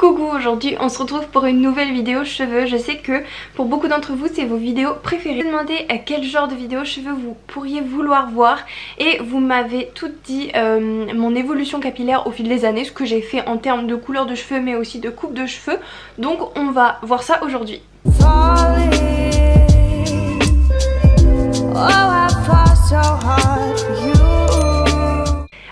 Coucou, aujourd'hui on se retrouve pour une nouvelle vidéo cheveux. Je sais que pour beaucoup d'entre vous c'est vos vidéos préférées. Je me demandais à quel genre de vidéo cheveux vous pourriez vouloir voir et vous m'avez toutes dit mon évolution capillaire au fil des années, ce que j'ai fait en termes de couleur de cheveux mais aussi de coupe de cheveux. Donc on va voir ça aujourd'hui.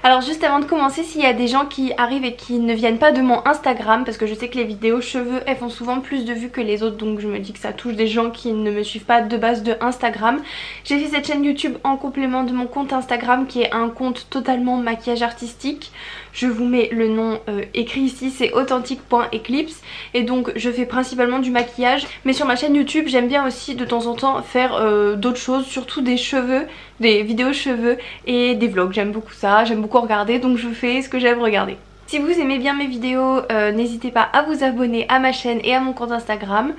Alors juste avant de commencer, s'il y a des gens qui arrivent et qui ne viennent pas de mon Instagram, parce que je sais que les vidéos cheveux elles font souvent plus de vues que les autres, donc je me dis que ça touche des gens qui ne me suivent pas de base de Instagram. J'ai fait cette chaîne YouTube en complément de mon compte Instagram qui est un compte totalement maquillage artistique. Je vous mets le nom écrit ici, c'est authentique.eclipse et donc je fais principalement du maquillage. Mais sur ma chaîne YouTube j'aime bien aussi de temps en temps faire d'autres choses, surtout des cheveux, des vidéos cheveux et des vlogs. J'aime beaucoup ça, j'aime beaucoup regarder, donc je fais ce que j'aime regarder. Si vous aimez bien mes vidéos, n'hésitez pas à vous abonner à ma chaîne et à mon compte Instagram.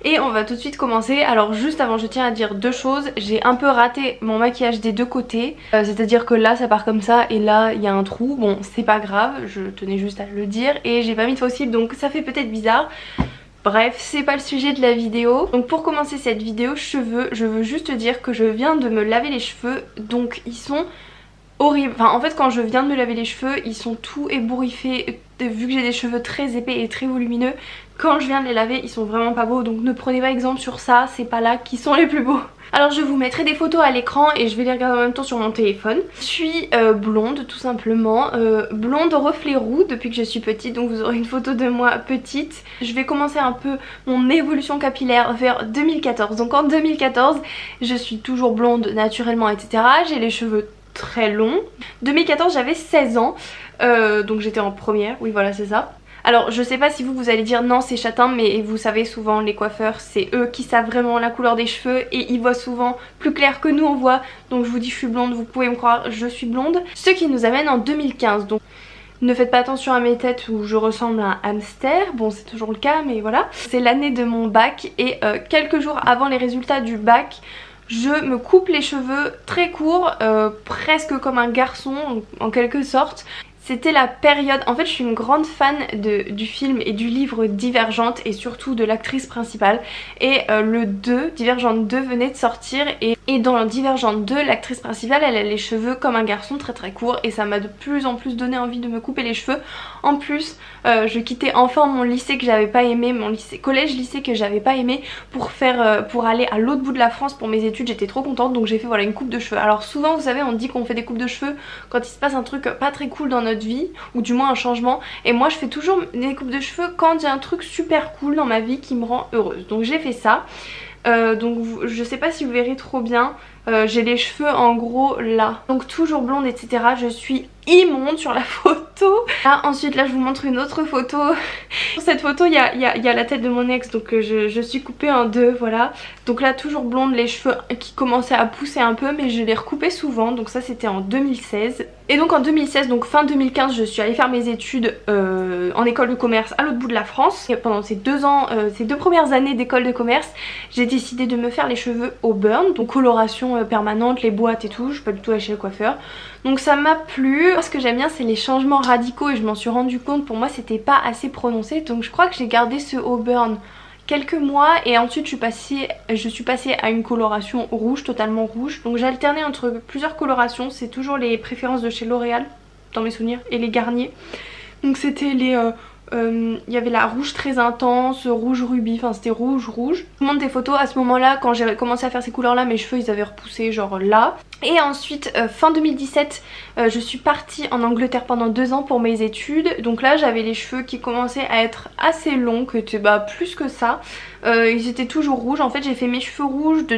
Et on va tout de suite commencer. Alors juste avant, je tiens à dire deux choses. J'ai un peu raté mon maquillage des deux côtés. C'est-à-dire que là ça part comme ça et là il y a un trou. Bon c'est pas grave, je tenais juste à le dire. Et j'ai pas mis de faux cils donc ça fait peut-être bizarre. Bref, c'est pas le sujet de la vidéo. Donc pour commencer cette vidéo cheveux, je veux juste dire que je viens de me laver les cheveux. Donc ils sont horrible. Enfin en fait quand je viens de me laver les cheveux ils sont tout ébouriffés, vu que j'ai des cheveux très épais et très volumineux. Quand je viens de les laver ils sont vraiment pas beaux, donc ne prenez pas exemple sur ça, c'est pas là qu'ils sont les plus beaux. Alors je vous mettrai des photos à l'écran et je vais les regarder en même temps sur mon téléphone. Je suis blonde tout simplement, blonde reflet roux depuis que je suis petite, donc vous aurez une photo de moi petite. Je vais commencer un peu mon évolution capillaire vers 2014. Donc en 2014 je suis toujours blonde naturellement etc. J'ai les cheveux très long. 2014 j'avais 16 ans donc j'étais en première, oui voilà c'est ça. Alors je sais pas si vous allez dire non c'est châtain, mais vous savez souvent les coiffeurs c'est eux qui savent vraiment la couleur des cheveux et ils voient souvent plus clair que nous on voit. Donc je vous dis je suis blonde, vous pouvez me croire, je suis blonde. Ce qui nous amène en 2015, donc ne faites pas attention à mes têtes où je ressemble à un hamster, bon c'est toujours le cas mais voilà. C'est l'année de mon bac et quelques jours avant les résultats du bac je me coupe les cheveux très courts, presque comme un garçon en quelque sorte. C'était la période, en fait je suis une grande fan du film et du livre Divergente et surtout de l'actrice principale. Et le 2, Divergente 2 venait de sortir et dans Divergente 2 l'actrice principale elle a les cheveux comme un garçon très très courts et ça m'a de plus en plus donné envie de me couper les cheveux. En plus je quittais enfin mon lycée que j'avais pas aimé, mon lycée, collège-lycée que j'avais pas aimé pour aller à l'autre bout de la France pour mes études. J'étais trop contente donc j'ai fait voilà une coupe de cheveux. Alors souvent vous savez on dit qu'on fait des coupes de cheveux quand il se passe un truc pas très cool dans notre vie ou du moins un changement, et moi je fais toujours des coupes de cheveux quand j'ai un truc super cool dans ma vie qui me rend heureuse. Donc j'ai fait ça. Donc je sais pas si vous verrez trop bien, j'ai les cheveux en gros là, donc toujours blonde etc. Je suis immonde sur la photo. Là, ensuite là je vous montre une autre photo. Sur cette photo il y a la tête de mon ex, donc je suis coupée en deux, voilà. Donc là toujours blonde, les cheveux qui commençaient à pousser un peu mais je les recoupais souvent, donc ça c'était en 2016. Et donc en 2016, donc fin 2015 je suis allée faire mes études en école de commerce à l'autre bout de la France. Et pendant ces 2 ans, ces 2 premières années d'école de commerce, j'ai décidé de me faire les cheveux au burn, donc coloration permanente, les boîtes et tout. Je suis pas du tout allée chez le coiffeur. Donc ça m'a plu. Ce que j'aime bien c'est les changements radicaux et je m'en suis rendu compte, pour moi c'était pas assez prononcé. Donc je crois que j'ai gardé ce haut burn quelques mois et ensuite je suis passée à une coloration rouge, totalement rouge. Donc j'ai alterné entre plusieurs colorations, c'est toujours les préférences de chez L'Oréal dans mes souvenirs et les Garnier. Donc c'était les... il y avait la rouge très intense, rouge rubis, enfin c'était rouge. Je vous montre des photos à ce moment là, quand j'ai commencé à faire ces couleurs là, mes cheveux ils avaient repoussé genre là. Et ensuite fin 2017 je suis partie en Angleterre pendant 2 ans pour mes études. Donc là j'avais les cheveux qui commençaient à être assez longs, que étaient plus que ça. Ils étaient toujours rouges. En fait j'ai fait mes cheveux rouges de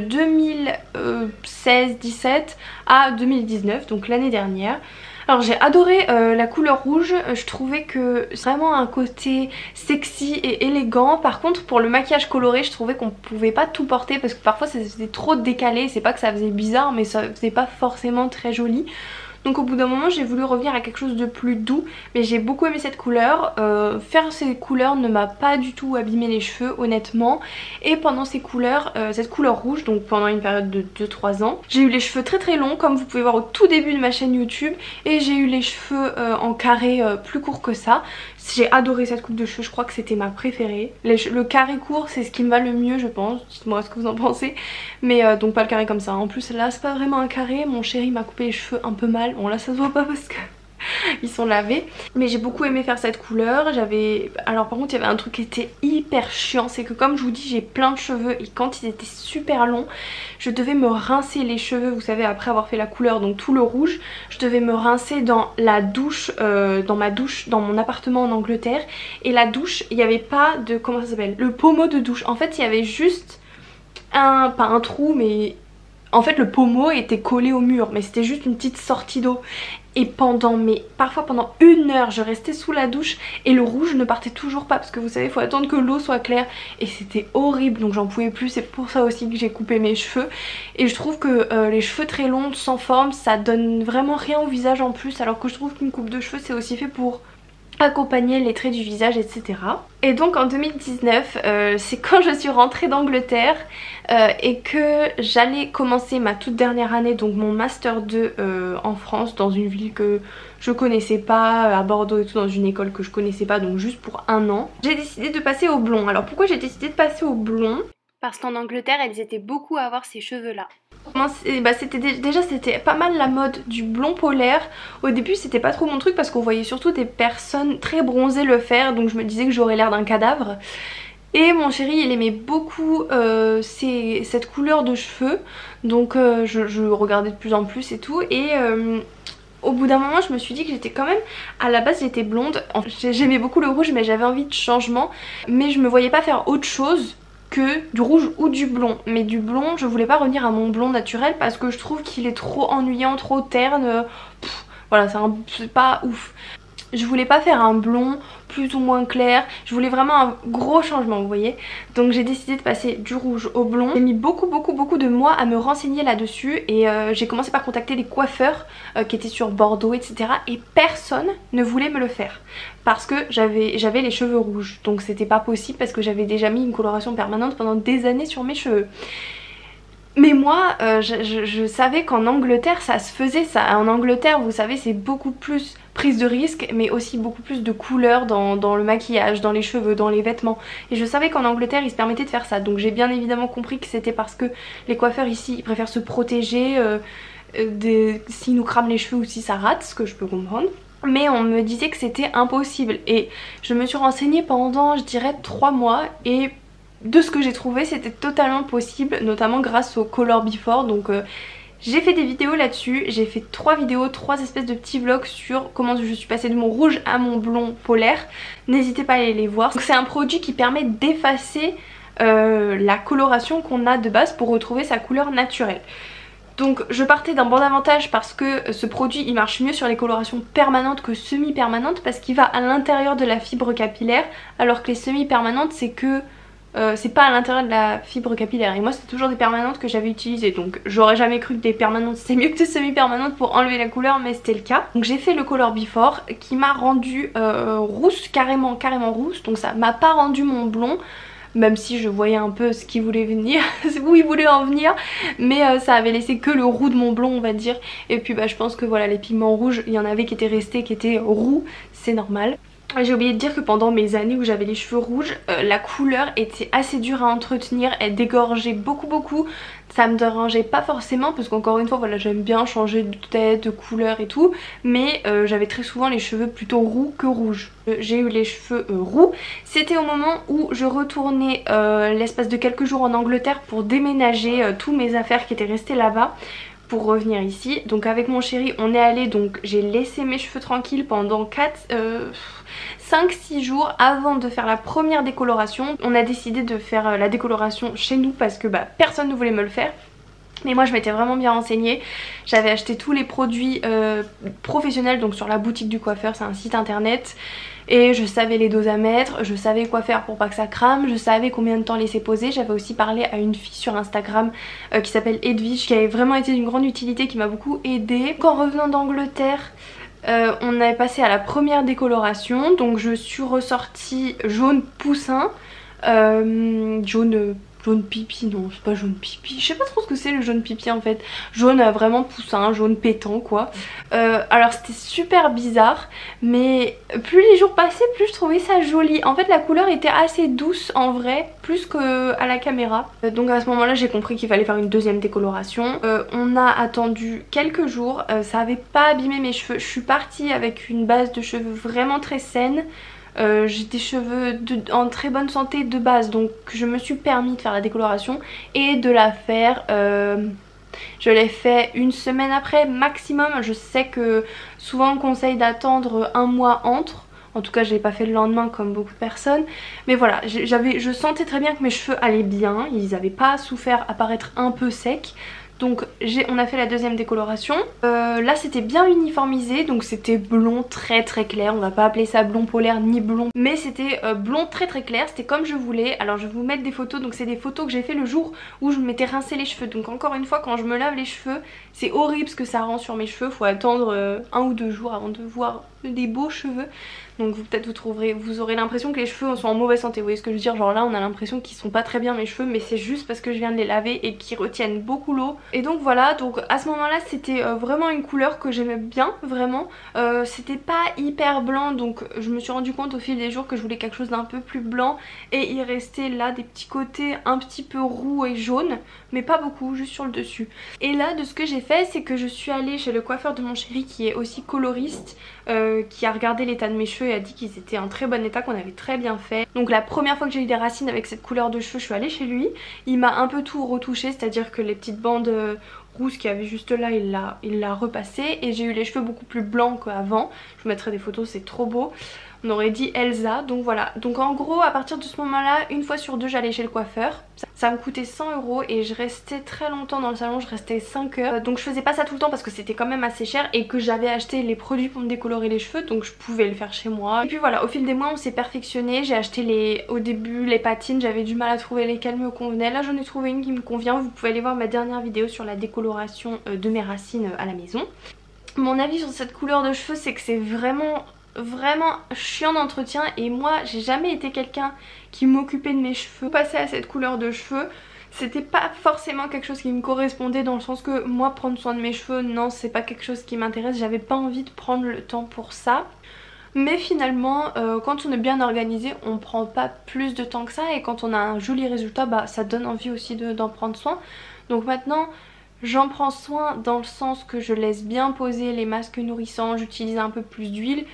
2016-17 à 2019, donc l'année dernière. Alors j'ai adoré la couleur rouge, je trouvais que c'est vraiment un côté sexy et élégant. Par contre pour le maquillage coloré je trouvais qu'on pouvait pas tout porter parce que parfois ça faisait trop décalé. C'est pas que ça faisait bizarre mais ça faisait pas forcément très joli. Donc au bout d'un moment j'ai voulu revenir à quelque chose de plus doux, mais j'ai beaucoup aimé cette couleur. Faire ces couleurs ne m'a pas du tout abîmé les cheveux honnêtement. Et pendant ces couleurs, cette couleur rouge, donc pendant une période de 2-3 ans, j'ai eu les cheveux très très longs comme vous pouvez voir au tout début de ma chaîne YouTube. Et j'ai eu les cheveux en carré plus court que ça. J'ai adoré cette coupe de cheveux, je crois que c'était ma préférée. Le carré court c'est ce qui me va le mieux je pense, dites-moi ce que vous en pensez. Mais donc pas le carré comme ça, en plus là c'est pas vraiment un carré, mon chéri m'a coupé les cheveux un peu mal. Bon là ça se voit pas parce que ils sont lavés, mais j'ai beaucoup aimé faire cette couleur. Alors par contre il y avait un truc qui était hyper chiant, c'est que comme je vous dis j'ai plein de cheveux et quand ils étaient super longs je devais me rincer les cheveux, vous savez, après avoir fait la couleur, donc tout le rouge, je devais me rincer dans la douche, dans ma douche, dans mon appartement en Angleterre. Et la douche, il n'y avait pas de, comment ça s'appelle, le pommeau de douche. En fait il y avait juste pas un trou, mais en fait le pommeau était collé au mur, mais c'était juste une petite sortie d'eau. Et parfois pendant 1 heure je restais sous la douche et le rouge ne partait toujours pas parce que vous savez il faut attendre que l'eau soit claire et c'était horrible, donc j'en pouvais plus. C'est pour ça aussi que j'ai coupé mes cheveux et je trouve que les cheveux très longs sans forme ça donne vraiment rien au visage en plus, alors que je trouve qu'une coupe de cheveux c'est aussi fait pour accompagner les traits du visage, etc. Et donc en 2019 c'est quand je suis rentrée d'Angleterre et que j'allais commencer ma toute dernière année, donc mon master 2 en France, dans une ville que je connaissais pas, à Bordeaux et tout, dans une école que je connaissais pas, donc juste pour 1 an. J'ai décidé de passer au blond. Alors pourquoi j'ai décidé de passer au blond? Parce qu'en Angleterre elles étaient beaucoup à avoir ces cheveux là. C'était pas mal la mode du blond polaire. Au début c'était pas trop mon truc parce qu'on voyait surtout des personnes très bronzées le faire, donc je me disais que j'aurais l'air d'un cadavre. Et mon chéri il aimait beaucoup cette couleur de cheveux, donc je regardais de plus en plus et tout. Et au bout d'un moment je me suis dit que j'étais quand même, à la base j'étais blonde, j'aimais beaucoup le rouge mais j'avais envie de changement, mais je me voyais pas faire autre chose que du rouge ou du blond. Mais du blond je voulais pas revenir à mon blond naturel parce que je trouve qu'il est trop ennuyant, trop terne. Voilà, c'est pas ouf. Je voulais pas faire un blond plus ou moins clair, je voulais vraiment un gros changement, vous voyez. Donc j'ai décidé de passer du rouge au blond. J'ai mis beaucoup de mois à me renseigner là-dessus et j'ai commencé par contacter des coiffeurs qui étaient sur Bordeaux, etc. Et personne ne voulait me le faire parce que j'avais les cheveux rouges. Donc c'était pas possible parce que j'avais déjà mis une coloration permanente pendant des années sur mes cheveux. Mais moi je savais qu'en Angleterre ça se faisait ça. En Angleterre vous savez c'est beaucoup plus prise de risque mais aussi beaucoup plus de couleurs dans le maquillage, dans les cheveux, dans les vêtements. Et je savais qu'en Angleterre ils se permettaient de faire ça. Donc j'ai bien évidemment compris que c'était parce que les coiffeurs ici ils préfèrent se protéger s'ils nous crament les cheveux ou si ça rate, ce que je peux comprendre. Mais on me disait que c'était impossible et je me suis renseignée pendant je dirais 3 mois et de ce que j'ai trouvé c'était totalement possible, notamment grâce au Color Before. Donc j'ai fait des vidéos là-dessus, j'ai fait 3 vidéos, 3 espèces de petits vlogs sur comment je suis passée de mon rouge à mon blond polaire. N'hésitez pas à aller les voir. C'est un produit qui permet d'effacer la coloration qu'on a de base pour retrouver sa couleur naturelle. Donc je partais d'un bon avantage parce que ce produit il marche mieux sur les colorations permanentes que semi-permanentes parce qu'il va à l'intérieur de la fibre capillaire, alors que les semi-permanentes c'est que c'est pas à l'intérieur de la fibre capillaire. Et moi c'est toujours des permanentes que j'avais utilisées, donc j'aurais jamais cru que des permanentes c'est mieux que des semi-permanentes pour enlever la couleur, mais c'était le cas. Donc j'ai fait le Color Before qui m'a rendu rousse, carrément rousse, donc ça m'a pas rendu mon blond. Même si je voyais un peu ce qu'il voulait venir, où il voulait en venir, mais ça avait laissé que le roux de mon blond on va dire. Et puis je pense que voilà, les pigments rouges, il y en avait qui étaient restés, qui étaient roux, c'est normal. J'ai oublié de dire que pendant mes années où j'avais les cheveux rouges, la couleur était assez dure à entretenir, elle dégorgeait beaucoup. Ça me dérangeait pas forcément parce qu'encore une fois voilà, j'aime bien changer de tête, de couleur et tout, mais j'avais très souvent les cheveux plutôt roux que rouges. J'ai eu les cheveux roux, c'était au moment où je retournais l'espace de quelques jours en Angleterre pour déménager tous mes affaires qui étaient restées là-bas pour revenir ici. Donc avec mon chéri on est allé, donc j'ai laissé mes cheveux tranquilles pendant 5-6 jours avant de faire la première décoloration. On a décidé de faire la décoloration chez nous parce que personne ne voulait me le faire. Mais moi je m'étais vraiment bien renseignée, j'avais acheté tous les produits professionnels donc sur la boutique du coiffeur, c'est un site internet. Et je savais les doses à mettre, je savais quoi faire pour pas que ça crame, je savais combien de temps laisser poser. J'avais aussi parlé à une fille sur Instagram qui s'appelle Edwige, qui avait vraiment été d'une grande utilité, qui m'a beaucoup aidée. En revenant d'Angleterre, on avait passé à la première décoloration, donc je suis ressortie jaune poussin, jaune jaune pipi, non c'est pas jaune pipi, je sais pas trop ce que c'est le jaune pipi en fait, jaune vraiment poussin, jaune pétant quoi. Alors c'était super bizarre, mais plus les jours passaient plus je trouvais ça joli. En fait la couleur était assez douce en vrai, plus qu'à la caméra. Donc à ce moment là j'ai compris qu'il fallait faire une deuxième décoloration. On a attendu quelques jours, ça avait pas abîmé mes cheveux, je suis partie avec une base de cheveux vraiment très saine. J'ai des cheveux en très bonne santé de base, donc je me suis permis de faire la décoloration et de la faire, je l'ai fait une semaine après maximum. Je sais que souvent on conseille d'attendre un mois entre, en tout cas je l'ai pas fait le lendemain comme beaucoup de personnes, mais voilà, je sentais très bien que mes cheveux allaient bien, ils avaient pas souffert à paraître un peu secs. Donc on a fait la deuxième décoloration. Là c'était bien uniformisé, donc c'était blond très clair. On va pas appeler ça blond polaire ni blond, mais c'était blond très clair, c'était comme je voulais. Alors je vais vous mettre des photos, donc c'est des photos que j'ai fait le jour où je m'étais rincé les cheveux. Donc encore une fois quand je me lave les cheveux, c'est horrible ce que ça rend sur mes cheveux. Faut attendre 1 ou 2 jours avant de voir des beaux cheveux. Donc peut-être vous aurez l'impression que les cheveux sont en mauvaise santé, vous voyez ce que je veux dire, genre là on a l'impression qu'ils sont pas très bien mes cheveux, mais c'est juste parce que je viens de les laver et qu'ils retiennent beaucoup l'eau. Et donc voilà, donc à ce moment là c'était vraiment une couleur que j'aimais bien, vraiment. C'était pas hyper blanc, donc je me suis rendu compte au fil des jours que je voulais quelque chose d'un peu plus blanc, et il restait là des petits côtés un petit peu roux et jaunes, mais pas beaucoup, juste sur le dessus. Et là de ce que j'ai fait, c'est que je suis allée chez le coiffeur de mon chéri qui est aussi coloriste, qui a regardé l'état de mes cheveux et a dit qu'ils étaient en très bon état, qu'on avait très bien fait. Donc la première fois que j'ai eu des racines avec cette couleur de cheveux, je suis allée chez lui. Il m'a un peu tout retouché, c'est-à-dire que les petites bandes rouges qu'il y avait juste là, il l'a repassé, et j'ai eu les cheveux beaucoup plus blancs qu'avant. Je vous mettrai des photos, c'est trop beau. On aurait dit Elsa, donc voilà. Donc en gros à partir de ce moment là, une fois sur deux j'allais chez le coiffeur. Ça me coûtait 100 € et je restais très longtemps dans le salon, je restais 5 heures. Donc je faisais pas ça tout le temps parce que c'était quand même assez cher et que j'avais acheté les produits pour me décolorer les cheveux, donc je pouvais le faire chez moi. Et puis voilà, au fil des mois on s'est perfectionné. J'ai acheté au début les patines, j'avais du mal à trouver lesquelles me convenaient. Là j'en ai trouvé une qui me convient, vous pouvez aller voir ma dernière vidéo sur la décoloration de mes racines à la maison. Mon avis sur cette couleur de cheveux, c'est que c'est vraiment chiant d'entretien, et moi j'ai jamais été quelqu'un qui m'occupait de mes cheveux. Passer à cette couleur de cheveux, c'était pas forcément quelque chose qui me correspondait, dans le sens que moi prendre soin de mes cheveux, non c'est pas quelque chose qui m'intéresse, j'avais pas envie de prendre le temps pour ça. Mais finalement quand on est bien organisé on prend pas plus de temps que ça, et quand on a un joli résultat bah ça donne envie aussi d'en prendre soin. Donc maintenant j'en prends soin dans le sens que je laisse bien poser les masques nourrissants, j'utilise un peu plus d'huile.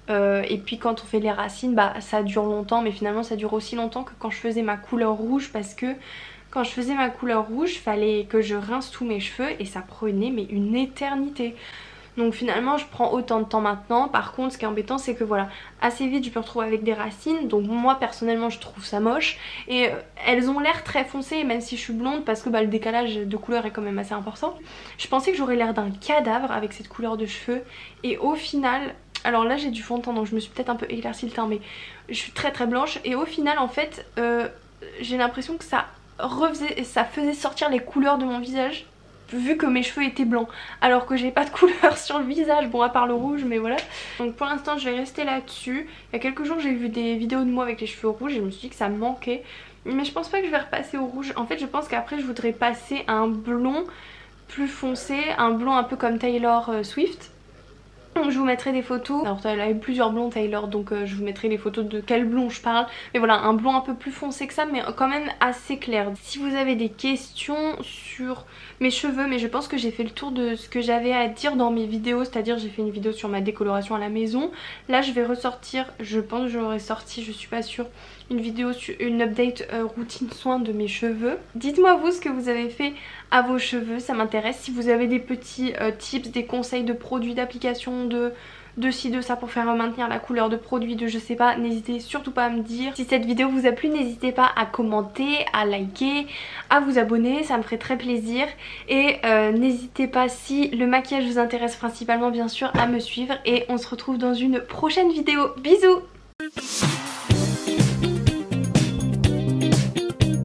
Et puis quand on fait les racines bah ça dure longtemps, mais finalement ça dure aussi longtemps que quand je faisais ma couleur rouge, parce que quand je faisais ma couleur rouge fallait que je rince tous mes cheveux et ça prenait mais une éternité. Donc finalement je prends autant de temps maintenant. Par contre ce qui est embêtant c'est que voilà, assez vite je me retrouve avec des racines, donc moi personnellement je trouve ça moche, et elles ont l'air très foncées même si je suis blonde, parce que bah, le décalage de couleur est quand même assez important. Je pensais que j'aurais l'air d'un cadavre avec cette couleur de cheveux, et au final, alors là j'ai du fond de teint donc je me suis peut-être un peu éclairci le teint, mais je suis très blanche, et au final en fait j'ai l'impression que ça faisait sortir les couleurs de mon visage, vu que mes cheveux étaient blancs, alors que j'ai pas de couleur sur le visage, bon à part le rouge, mais voilà. Donc pour l'instant je vais rester là-dessus. Il y a quelques jours j'ai vu des vidéos de moi avec les cheveux rouges et je me suis dit que ça me manquait, mais je pense pas que je vais repasser au rouge. En fait je pense qu'après je voudrais passer à un blond plus foncé, un blond un peu comme Taylor Swift. Donc je vous mettrai des photos. Alors elle a eu plusieurs blonds Taylor, donc je vous mettrai les photos de quel blond je parle. Mais voilà, un blond un peu plus foncé que ça, mais quand même assez clair. Si vous avez des questions sur mes cheveux, mais je pense que j'ai fait le tour de ce que j'avais à dire dans mes vidéos, c'est-à-dire j'ai fait une vidéo sur ma décoloration à la maison. Là je vais ressortir, je pense que j'aurais sorti, je suis pas sûre, une vidéo sur une update routine soin de mes cheveux. Dites-moi vous ce que vous avez fait à vos cheveux, ça m'intéresse. Si vous avez des petits tips, des conseils de produits, d'application, de ci, de ça pour faire maintenir la couleur de produit, de je sais pas, n'hésitez surtout pas à me dire. Si cette vidéo vous a plu, n'hésitez pas à commenter, à liker, à vous abonner, ça me ferait très plaisir. Et n'hésitez pas, si le maquillage vous intéresse principalement bien sûr, à me suivre, et on se retrouve dans une prochaine vidéo. Bisous!